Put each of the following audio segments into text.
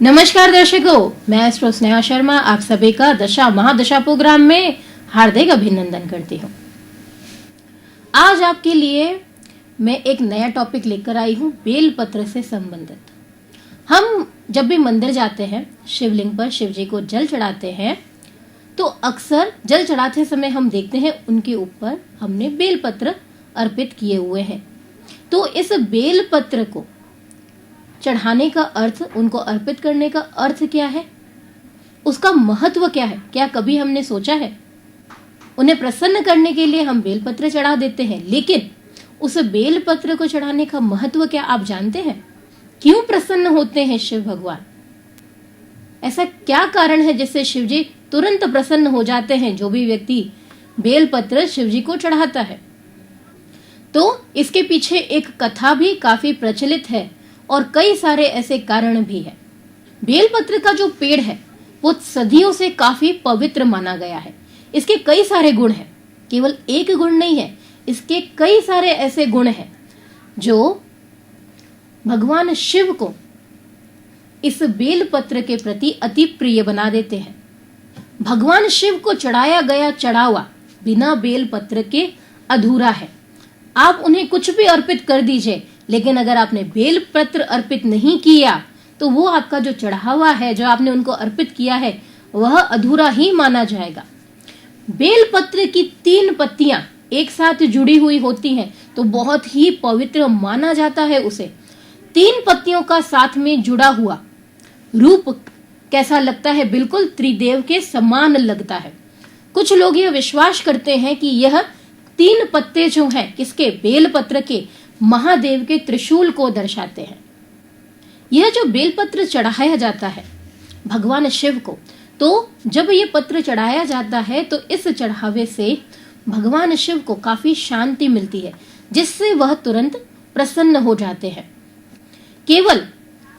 नमस्कार दर्शकों, मैं एस्ट्रो स्नेहा शर्मा आप सभी का दशा महादशा प्रोग्राम में हार्दिक अभिनंदन करती हूँ। आज आपके लिए मैं एक नया टॉपिक लेकर आई हूँ, बेलपत्र से संबंधित। हम जब भी मंदिर जाते हैं, शिवलिंग पर शिव जी को जल चढ़ाते हैं, तो अक्सर जल चढ़ाते समय हम देखते हैं उनके ऊपर हमने बेलपत्र अर्पित किए हुए हैं। तो इस बेलपत्र को चढ़ाने का अर्थ, उनको अर्पित करने का अर्थ क्या है, उसका महत्व क्या है, क्या कभी हमने सोचा है? उन्हें प्रसन्न करने के लिए हम बेलपत्र चढ़ा देते हैं, लेकिन उस बेलपत्र को चढ़ाने का महत्व क्या आप जानते हैं? क्यों प्रसन्न होते हैं शिव भगवान? ऐसा क्या कारण है जिससे शिव जी तुरंत प्रसन्न हो जाते हैं जो भी व्यक्ति बेलपत्र शिव जी को चढ़ाता है? तो इसके पीछे एक कथा भी काफी प्रचलित है और कई सारे ऐसे कारण भी है। बेलपत्र का जो पेड़ है वो सदियों से काफी पवित्र माना गया है। इसके कई सारे गुण हैं, केवल एक गुण नहीं है, इसके कई सारे ऐसे गुण हैं जो भगवान शिव को इस बेलपत्र के प्रति अति प्रिय बना देते हैं। भगवान शिव को चढ़ाया गया चढ़ावा बिना बेलपत्र के अधूरा है। आप उन्हें कुछ भी अर्पित कर दीजिए, लेकिन अगर आपने बेलपत्र अर्पित नहीं किया तो वो आपका जो चढ़ावा है, जो आपने उनको अर्पित किया है, वह अधूरा ही माना जाएगा। बेलपत्र की 3 पत्तियां एक साथ जुड़ी हुई होती हैं तो बहुत ही पवित्र माना जाता है उसे। 3 पत्तियों का साथ में जुड़ा हुआ रूप कैसा लगता है? बिल्कुल त्रिदेव के समान लगता है। कुछ लोग यह विश्वास करते हैं कि यह 3 पत्ते जो हैं, किसके? बेलपत्र के, महादेव के त्रिशूल को दर्शाते हैं। यह जो बेलपत्र चढ़ाया जाता है भगवान शिव को, तो जब ये पत्र चढ़ाया जाता है तो इस चढ़ावे से भगवान शिव को काफी शांति मिलती है, जिससे वह तुरंत प्रसन्न हो जाते हैं। केवल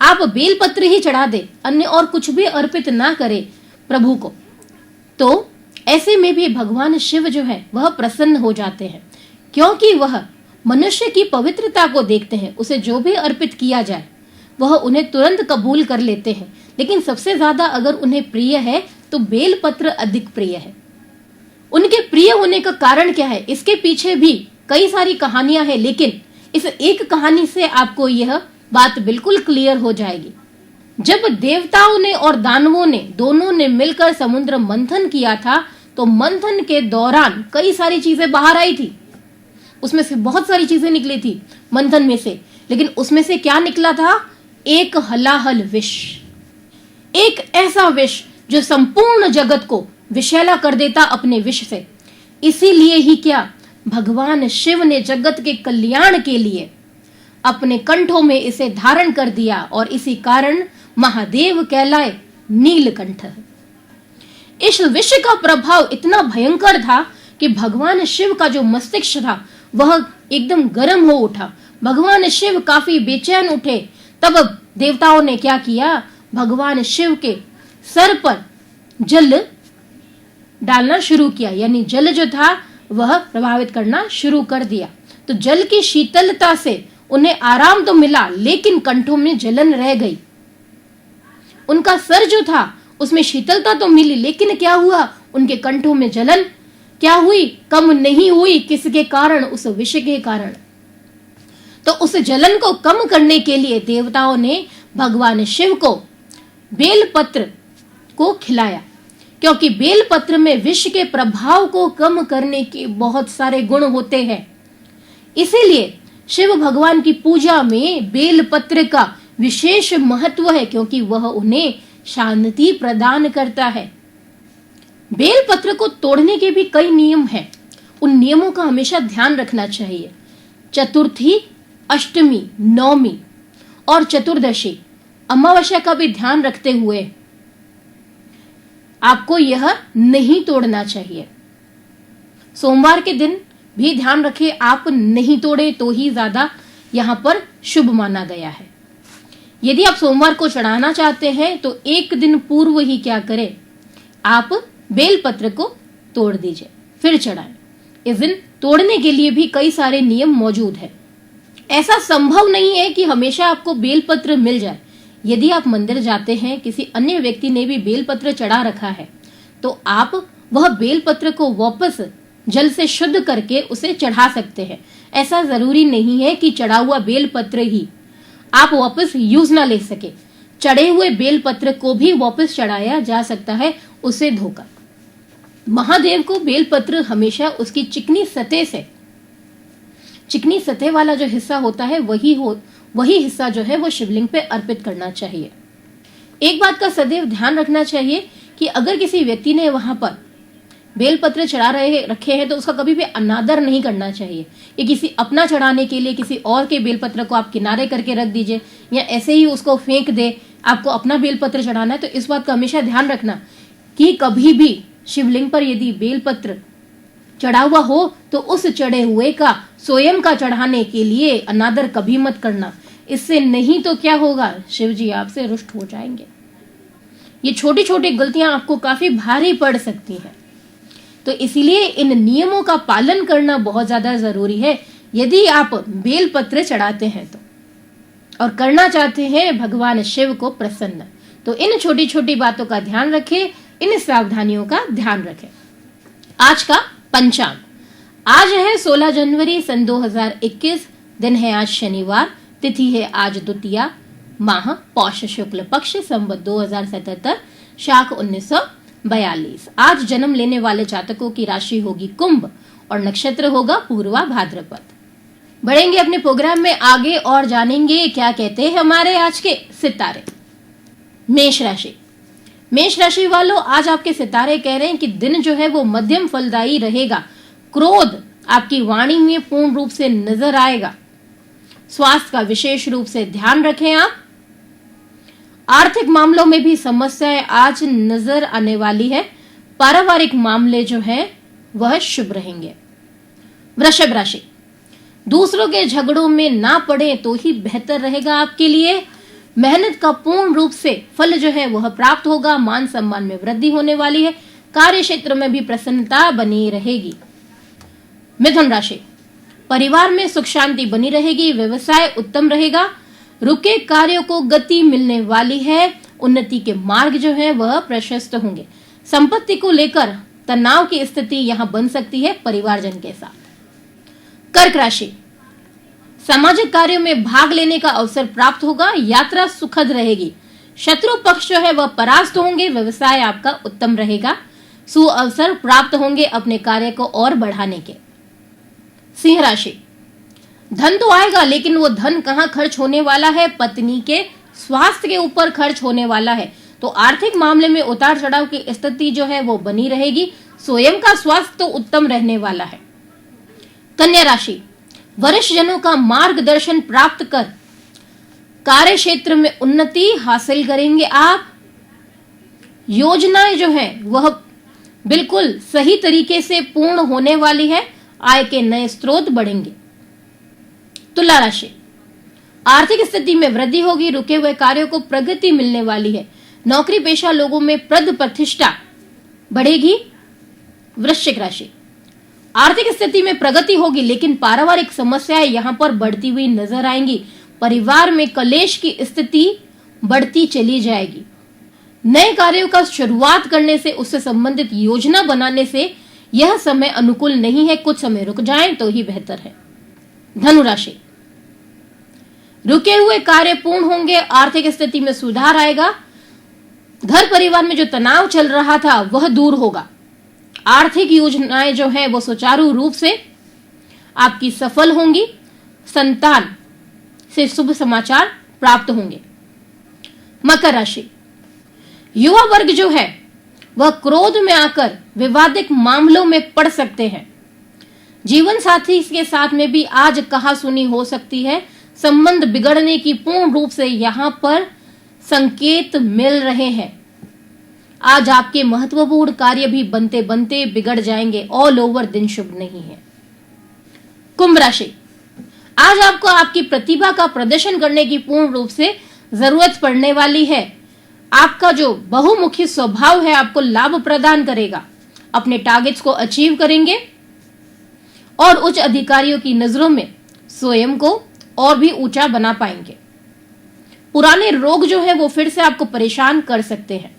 आप बेलपत्र ही चढ़ा दे, अन्य और कुछ भी अर्पित ना करें प्रभु को, तो ऐसे में भी भगवान शिव जो है वह प्रसन्न हो जाते हैं, क्योंकि वह मनुष्य की पवित्रता को देखते हैं। उसे जो भी अर्पित किया जाए वह उन्हें तुरंत कबूल कर लेते हैं। लेकिन सबसे ज्यादा अगर उन्हें प्रिय है तो बेलपत्र अधिक प्रिय है। उनके प्रिय होने का कारण क्या है? इसके पीछे भी कई सारी कहानियां हैं, लेकिन इस एक कहानी से आपको यह बात बिल्कुल क्लियर हो जाएगी। जब देवताओं ने और दानवों ने दोनों ने मिलकर समुद्र मंथन किया था, तो मंथन के दौरान कई सारी चीजें बाहर आई थी। उसमें से बहुत सारी चीजें निकली थी मंथन में से, लेकिन उसमें से क्या निकला था? एक हलाहल विष, एक ऐसा विष जो संपूर्ण जगत को विषैला कर देता अपने विष से। इसीलिए ही क्या भगवान शिव ने जगत के कल्याण के लिए अपने कंठों में इसे धारण कर दिया, और इसी कारण महादेव कहलाए नीलकंठ। इस विष का प्रभाव इतना भयंकर था कि भगवान शिव का जो मस्तिष्क था वह एकदम गर्म हो उठा। भगवान शिव काफी बेचैन उठे। तब देवताओं ने क्या किया? भगवान शिव के सर पर जल डालना शुरू किया, यानी जल जो था वह प्रभावित करना शुरू कर दिया। तो जल की शीतलता से उन्हें आराम तो मिला, लेकिन कंठों में जलन रह गई। उनका सर जो था उसमें शीतलता तो मिली, लेकिन क्या हुआ? उनके कंठों में जलन क्या हुई? कम नहीं हुई। किसके कारण? उस विष के कारण। तो उस जलन को कम करने के लिए देवताओं ने भगवान शिव को बेलपत्र को खिलाया, क्योंकि बेलपत्र में विष के प्रभाव को कम करने के बहुत सारे गुण होते हैं। इसीलिए शिव भगवान की पूजा में बेलपत्र का विशेष महत्व है, क्योंकि वह उन्हें शांति प्रदान करता है। बेलपत्र को तोड़ने के भी कई नियम हैं। उन नियमों का हमेशा ध्यान रखना चाहिए। चतुर्थी, अष्टमी, नवमी और चतुर्दशी अमावस्या का भी ध्यान रखते हुए आपको यह नहीं तोड़ना चाहिए। सोमवार के दिन भी ध्यान रखें, आप नहीं तोड़े तो ही ज्यादा यहाँ पर शुभ माना गया है। यदि आप सोमवार को चढ़ाना चाहते हैं तो एक दिन पूर्व ही क्या करें? आप बेलपत्र को तोड़ दीजिए, फिर चढ़ाएं। इस दिन तोड़ने के लिए भी कई सारे नियम मौजूद हैं। ऐसा संभव नहीं है कि हमेशा आपको बेलपत्र मिल जाए। यदि आप मंदिर जाते हैं, किसी अन्य व्यक्ति ने भी बेलपत्र चढ़ा रखा है, तो आप वह बेलपत्र को वापस जल से शुद्ध करके उसे चढ़ा सकते हैं। ऐसा जरूरी नहीं है कि चढ़ा हुआ बेलपत्र ही आप वापस यूज ना ले सके। चढ़े हुए बेलपत्र को भी वापस चढ़ाया जा सकता है, उसे धोकर। महादेव को बेलपत्र हमेशा उसकी चिकनी सतह वाला जो हिस्सा होता है वही हिस्सा जो है वो शिवलिंग पे अर्पित करना चाहिए। एक बात का सदैव ध्यान रखना चाहिए कि अगर किसी व्यक्ति ने वहां पर बेलपत्र रखे हैं तो उसका कभी भी अनादर नहीं करना चाहिए। कि किसी अपना चढ़ाने के लिए किसी और के बेलपत्र को आप किनारे करके रख दीजिए या ऐसे ही उसको फेंक दे, आपको अपना बेलपत्र चढ़ाना है। तो इस बात का हमेशा ध्यान रखना कि कभी भी शिवलिंग पर यदि बेलपत्र चढ़ा हुआ हो तो उस चढ़े हुए का स्वयं का चढ़ाने के लिए अनादर कभी मत करना। इससे नहीं तो क्या होगा, शिव जी आपसे रुष्ट हो जाएंगे। ये छोटी छोटी गलतियां आपको काफी भारी पड़ सकती हैं, तो इसीलिए इन नियमों का पालन करना बहुत ज्यादा जरूरी है यदि आप बेलपत्र चढ़ाते हैं तो, और करना चाहते हैं भगवान शिव को प्रसन्न। तो इन छोटी छोटी बातों का ध्यान रखें, इन सावधानियों का ध्यान रखें। आज का पंचांग, आज है 16 जनवरी सन 2021, दिन है आज शनिवार, तिथि है आज द्वितीया, माह पौष शुक्ल पक्ष, संवत 2077, शाक 1942। आज जन्म लेने वाले जातकों की राशि होगी कुंभ और नक्षत्र होगा पूर्वा भाद्रपद। बढ़ेंगे अपने प्रोग्राम में आगे और जानेंगे क्या कहते हैं हमारे आज के सितारे। मेष राशि, मेष राशि वालों, आज आपके सितारे कह रहे हैं कि दिन जो है वो मध्यम फलदायी रहेगा। क्रोध आपकी वाणी में पूर्ण रूप से नजर आएगा। स्वास्थ्य का विशेष रूप से ध्यान रखें आप। आर्थिक मामलों में भी समस्याएं आज नजर आने वाली है। पारिवारिक मामले जो हैं वह शुभ रहेंगे। वृषभ राशि, दूसरों के झगड़ों में ना पड़े तो ही बेहतर रहेगा आपके लिए। मेहनत का पूर्ण रूप से फल जो है वह प्राप्त होगा। मान सम्मान में वृद्धि होने वाली है। कार्य क्षेत्र में भी प्रसन्नता बनी रहेगी। मिथुन राशि, परिवार में सुख शांति बनी रहेगी। व्यवसाय उत्तम रहेगा। रुके कार्यों को गति मिलने वाली है। उन्नति के मार्ग जो है वह प्रशस्त होंगे। संपत्ति को लेकर तनाव की स्थिति यहां बन सकती है परिवारजन के साथ। कर्क राशि, सामाजिक कार्यों में भाग लेने का अवसर प्राप्त होगा। यात्रा सुखद रहेगी। शत्रु पक्ष जो है वह परास्त होंगे। व्यवसाय आपका उत्तम रहेगा। सु अवसर प्राप्त होंगे अपने कार्य को और बढ़ाने के। सिंह राशि, धन तो आएगा लेकिन वो धन कहाँ खर्च होने वाला है, पत्नी के स्वास्थ्य के ऊपर खर्च होने वाला है। तो आर्थिक मामले में उतार चढ़ाव की स्थिति जो है वो बनी रहेगी। स्वयं का स्वास्थ्य तो उत्तम रहने वाला है। कन्या राशि, वरिष्ठ जनों का मार्गदर्शन प्राप्त कर कार्य क्षेत्र में उन्नति हासिल करेंगे आप। योजनाएं जो है वह बिल्कुल सही तरीके से पूर्ण होने वाली है। आय के नए स्रोत बढ़ेंगे। तुला राशि, आर्थिक स्थिति में वृद्धि होगी। रुके हुए कार्यों को प्रगति मिलने वाली है। नौकरी पेशा लोगों में पद प्रतिष्ठा बढ़ेगी। वृश्चिक राशि, आर्थिक स्थिति में प्रगति होगी लेकिन पारिवारिक समस्याएं यहां पर बढ़ती हुई नजर आएंगी। परिवार में कलेश की स्थिति बढ़ती चली जाएगी। नए कार्यों का शुरुआत करने से, उससे संबंधित योजना बनाने से यह समय अनुकूल नहीं है। कुछ समय रुक जाएं तो ही बेहतर है। धनु राशि, रुके हुए कार्य पूर्ण होंगे। आर्थिक स्थिति में सुधार आएगा। घर परिवार में जो तनाव चल रहा था वह दूर होगा। आर्थिक योजनाएं जो है वो सुचारू रूप से आपकी सफल होंगी। संतान से शुभ समाचार प्राप्त होंगे। मकर राशि, युवा वर्ग जो है वह क्रोध में आकर विवादित मामलों में पड़ सकते हैं। जीवन साथी के साथ में भी आज कहासुनी हो सकती है। संबंध बिगड़ने की पूर्ण रूप से यहां पर संकेत मिल रहे हैं। आज आपके महत्वपूर्ण कार्य भी बनते बनते बिगड़ जाएंगे। ऑल ओवर दिन शुभ नहीं है। कुंभ राशि, आज आपको आपकी प्रतिभा का प्रदर्शन करने की पूर्ण रूप से जरूरत पड़ने वाली है। आपका जो बहुमुखी स्वभाव है आपको लाभ प्रदान करेगा। अपने टारगेट्स को अचीव करेंगे और उच्च अधिकारियों की नजरों में स्वयं को और भी ऊंचा बना पाएंगे। पुराने रोग जो है वो फिर से आपको परेशान कर सकते हैं।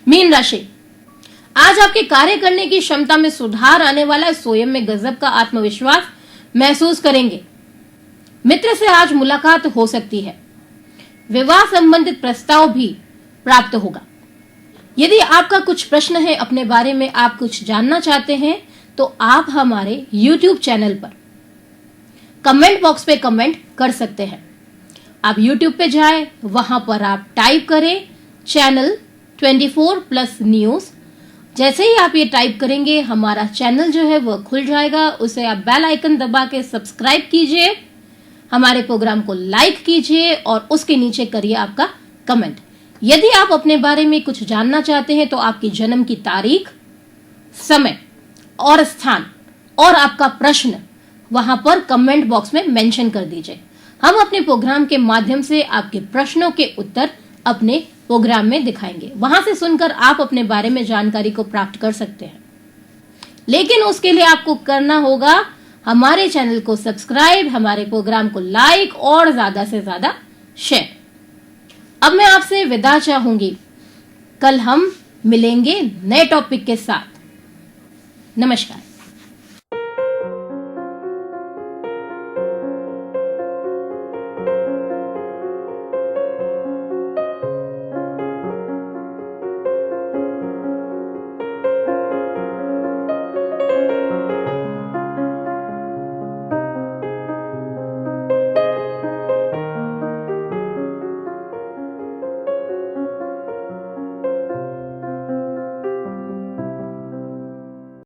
मीन राशि, आज आपके कार्य करने की क्षमता में सुधार आने वाला है। स्वयं में गजब का आत्मविश्वास महसूस करेंगे। मित्र से आज मुलाकात हो सकती है। विवाह संबंधित प्रस्ताव भी प्राप्त होगा। यदि आपका कुछ प्रश्न है, अपने बारे में आप कुछ जानना चाहते हैं, तो आप हमारे YouTube चैनल पर कमेंट बॉक्स पे कमेंट कर सकते हैं। आप YouTube पे जाएं, वहां पर आप टाइप करें चैनल 24+ न्यूज। जैसे ही आप ये टाइप करेंगे, हमारा चैनल जो है वो खुल जाएगा। उसे आप बेल आइकन दबा के सब्सक्राइब कीजिए, हमारे प्रोग्राम को लाइक कीजिए और उसके नीचे करिए आपका कमेंट। यदि आप अपने बारे में कुछ जानना चाहते हैं तो आपकी जन्म की तारीख, समय और स्थान और आपका प्रश्न वहां पर कमेंट बॉक्स में मेंशन कर दीजिए। हम अपने प्रोग्राम के माध्यम से आपके प्रश्नों के उत्तर अपने प्रोग्राम में दिखाएंगे। वहां से सुनकर आप अपने बारे में जानकारी को प्राप्त कर सकते हैं। लेकिन उसके लिए आपको करना होगा हमारे चैनल को सब्सक्राइब, हमारे प्रोग्राम को लाइक और ज्यादा से ज्यादा शेयर। अब मैं आपसे विदा चाहूंगी। कल हम मिलेंगे नए टॉपिक के साथ। नमस्कार।